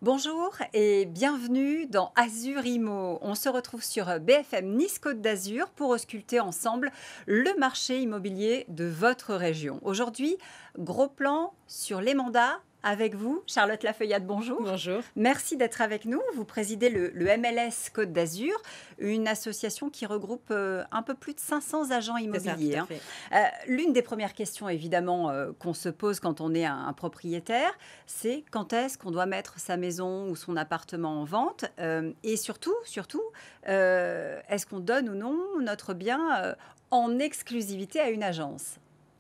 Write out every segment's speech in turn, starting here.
Bonjour et bienvenue dans Azur Imo. On se retrouve sur BFM Nice Côte d'Azur pour ausculter ensemble le marché immobilier de votre région. Aujourd'hui, gros plan sur les mandats avec vous. Charlotte Lafeuillade, bonjour. Bonjour. Merci d'être avec nous. Vous présidez le MLS Côte d'Azur, une association qui regroupe un peu plus de 500 agents immobiliers. C'est ça, tout à fait. L'une des premières questions, évidemment, qu'on se pose quand on est un propriétaire, c'est quand est-ce qu'on doit mettre sa maison ou son appartement en vente et surtout, est-ce qu'on donne ou non notre bien en exclusivité à une agence?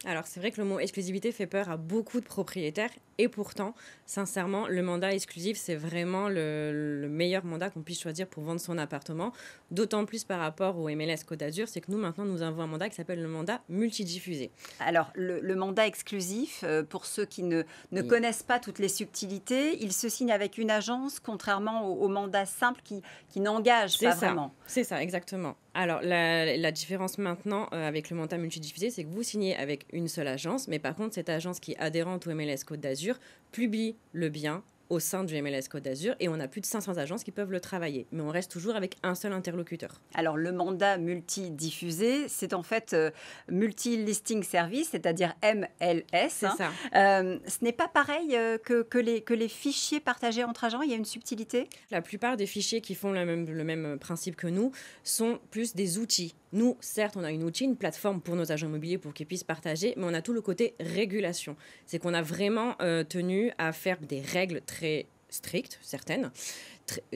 Alors, c'est vrai que le mot exclusivité fait peur à beaucoup de propriétaires. Et pourtant, sincèrement, le mandat exclusif, c'est vraiment le meilleur mandat qu'on puisse choisir pour vendre son appartement. D'autant plus par rapport au MLS Côte d'Azur, c'est que nous, maintenant, nous avons un mandat qui s'appelle le mandat multidiffusé. Alors, le mandat exclusif, pour ceux qui ne Oui. connaissent pas toutes les subtilités, il se signe avec une agence, contrairement au mandat simple qui n'engage pas vraiment. C'est ça, exactement. Alors, la différence maintenant avec le mandat multidiffusé, c'est que vous signez avec une seule agence, mais par contre, cette agence qui est adhérente au MLS Côte d'Azur publie le bien au sein du MLS Côte d'Azur et on a plus de 500 agences qui peuvent le travailler. Mais on reste toujours avec un seul interlocuteur. Alors, le mandat multidiffusé, c'est en fait multi-listing service, c'est-à-dire MLS. C'est ça. Ce n'est pas pareil que les fichiers partagés entre agents, il y a une subtilité? La plupart des fichiers qui font le même principe que nous sont plus des outils. Nous, certes, on a une plateforme pour nos agents immobiliers pour qu'ils puissent partager, mais on a tout le côté régulation. C'est qu'on a vraiment tenu à faire des règles très strictes, certaines,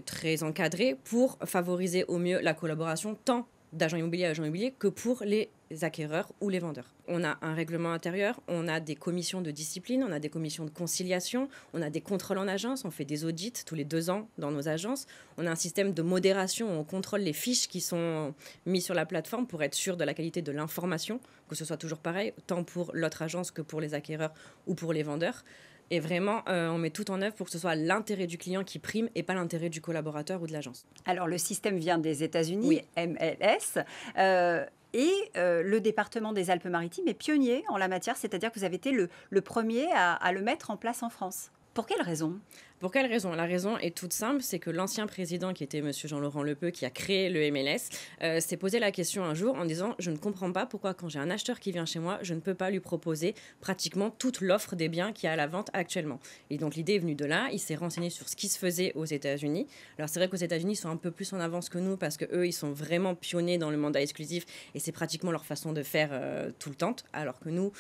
très encadrées, pour favoriser au mieux la collaboration tant d'agents immobiliers à agents immobiliers que pour les acquéreurs ou les vendeurs. On a un règlement intérieur, on a des commissions de discipline, on a des commissions de conciliation, on a des contrôles en agence, on fait des audits tous les 2 ans dans nos agences, on a un système de modération où on contrôle les fiches qui sont mises sur la plateforme pour être sûr de la qualité de l'information, que ce soit toujours pareil, tant pour l'autre agence que pour les acquéreurs ou pour les vendeurs. Et vraiment, on met tout en œuvre pour que ce soit l'intérêt du client qui prime et pas l'intérêt du collaborateur ou de l'agence. Alors, le système vient des États-Unis, Oui. MLS. Le département des Alpes-Maritimes est pionnier en la matière, c'est-à-dire que vous avez été le premier à le mettre en place en France. Pour quelle raison? Pour quelle raison? La raison est toute simple, c'est que l'ancien président, qui était M. Jean-Laurent Lepeu, qui a créé le MLS, s'est posé la question un jour en disant « Je ne comprends pas pourquoi quand j'ai un acheteur qui vient chez moi, je ne peux pas lui proposer pratiquement toute l'offre des biens qu'il y a à la vente actuellement. » Et donc l'idée est venue de là, il s'est renseigné sur ce qui se faisait aux États-Unis. Alors c'est vrai qu'aux États-Unis, ils sont un peu plus en avance que nous parce qu'eux, ils sont vraiment pionniers dans le mandat exclusif et c'est pratiquement leur façon de faire tout le temps, alors que nous,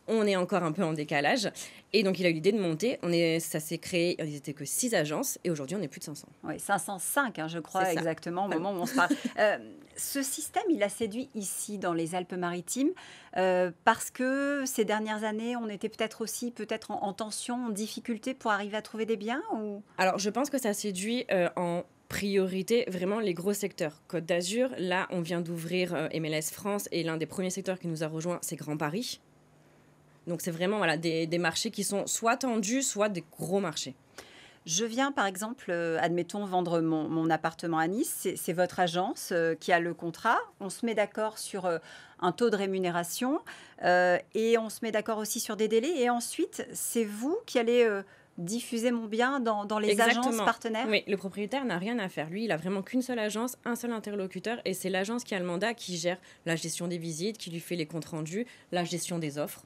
on est encore un peu en décalage. Et donc, il a eu l'idée de monter. Ça s'est créé, ils n'étaient que 6 agences. Et aujourd'hui, on est plus de 500. Oui, 505, je crois, exactement, au moment où on se parle. Ce système, il a séduit ici, dans les Alpes-Maritimes, parce que ces dernières années, on était peut-être en tension, en difficulté pour arriver à trouver des biens ou... Alors, je pense que ça séduit en priorité vraiment les gros secteurs. Côte d'Azur, là, on vient d'ouvrir MLS France. Et l'un des premiers secteurs qui nous a rejoints, c'est Grand Paris. Donc, c'est vraiment des marchés qui sont soit tendus, soit des gros marchés. Je viens, par exemple, admettons, vendre mon appartement à Nice. C'est votre agence qui a le contrat. On se met d'accord sur un taux de rémunération et on se met d'accord aussi sur des délais. Et ensuite, c'est vous qui allez diffuser mon bien dans les agences partenaires? Oui, le propriétaire n'a rien à faire. Lui, il a vraiment qu'une seule agence, un seul interlocuteur. Et c'est l'agence qui a le mandat, qui gère la gestion des visites, qui lui fait les comptes rendus, la gestion des offres.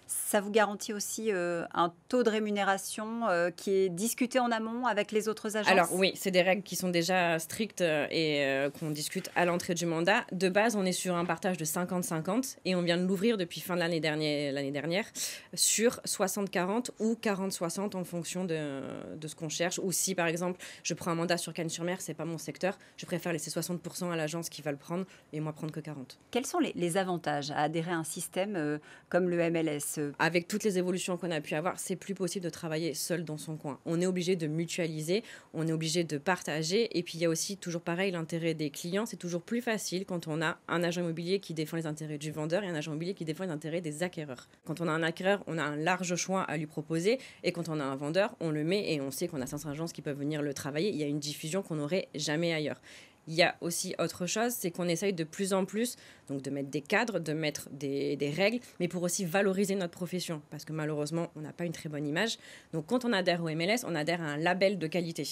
Ça vous garantit aussi un taux de rémunération qui est discuté en amont avec les autres agences? Alors oui, c'est des règles qui sont déjà strictes et qu'on discute à l'entrée du mandat. De base, on est sur un partage de 50-50 et on vient de l'ouvrir depuis fin de l'année dernière sur 60-40 ou 40-60 en fonction de ce qu'on cherche. Ou si, par exemple, je prends un mandat sur Cannes-sur-Mer, c'est pas mon secteur, je préfère laisser 60% à l'agence qui va le prendre et moi prendre que 40%. Quels sont les avantages à adhérer à un système comme le MLS? Avec toutes les évolutions qu'on a pu avoir, c'est plus possible de travailler seul dans son coin. On est obligé de mutualiser, on est obligé de partager. Et puis, il y a aussi, toujours pareil, l'intérêt des clients. C'est toujours plus facile quand on a un agent immobilier qui défend les intérêts du vendeur et un agent immobilier qui défend les intérêts des acquéreurs. Quand on a un acquéreur, on a un large choix à lui proposer. Et quand on a un vendeur, on le met et on sait qu'on a 500 agences qui peuvent venir le travailler. Il y a une diffusion qu'on n'aurait jamais ailleurs. Il y a aussi autre chose, c'est qu'on essaye de plus en plus donc de mettre des cadres, de mettre des règles, mais pour aussi valoriser notre profession, parce que malheureusement, on n'a pas une très bonne image. Donc quand on adhère au MLS, on adhère à un label de qualité.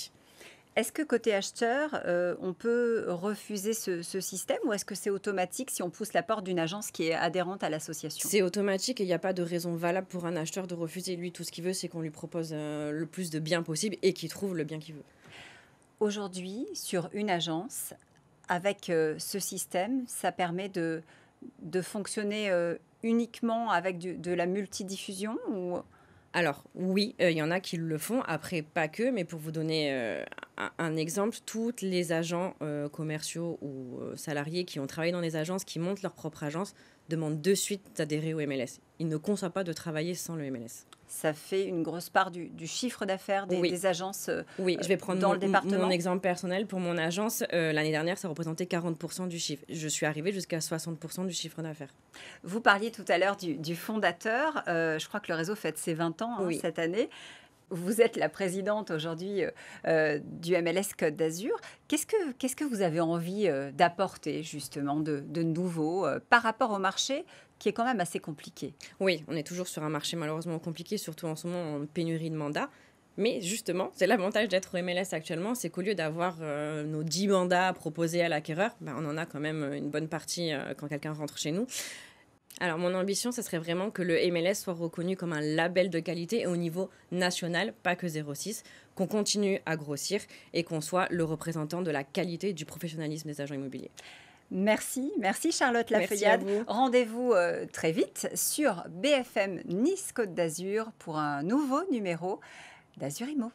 Est-ce que côté acheteur, on peut refuser ce système ou est-ce que c'est automatique si on pousse la porte d'une agence qui est adhérente à l'association? C'est automatique et il n'y a pas de raison valable pour un acheteur de refuser. Lui, tout ce qu'il veut, c'est qu'on lui propose le plus de bien possible et qu'il trouve le bien qu'il veut. Aujourd'hui, sur une agence, avec ce système, ça permet de fonctionner uniquement avec de la multidiffusion ou... Alors, oui, il y en a qui le font, après pas que, mais pour vous donner un exemple, tous les agents commerciaux ou salariés qui ont travaillé dans des agences, qui montent leur propre agence, demandent de suite d'adhérer au MLS. Ils ne conçoivent pas de travailler sans le MLS. Ça fait une grosse part du chiffre d'affaires Oui. des agences Oui, je vais prendre dans le département. mon exemple personnel. Pour mon agence, l'année dernière, ça représentait 40% du chiffre. Je suis arrivée jusqu'à 60% du chiffre d'affaires. Vous parliez tout à l'heure du fondateur. Je crois que le réseau fête ses 20 ans Oui. cette année. Vous êtes la présidente aujourd'hui du MLS Côte d'Azur. Qu'est-ce que vous avez envie d'apporter justement de nouveau par rapport au marché qui est quand même assez compliqué? Oui, on est toujours sur un marché malheureusement compliqué, surtout en ce moment en pénurie de mandats. Mais justement, c'est l'avantage d'être au MLS actuellement, c'est qu'au lieu d'avoir nos 10 mandats proposés à l'acquéreur, ben, on en a quand même une bonne partie quand quelqu'un rentre chez nous. Alors, mon ambition, ce serait vraiment que le MLS soit reconnu comme un label de qualité au niveau national, pas que 06, qu'on continue à grossir et qu'on soit le représentant de la qualité et du professionnalisme des agents immobiliers. Merci Charlotte Merci à Lafeuillade. vous. Rendez-vous très vite sur BFM Nice Côte d'Azur pour un nouveau numéro d'Azur Immo.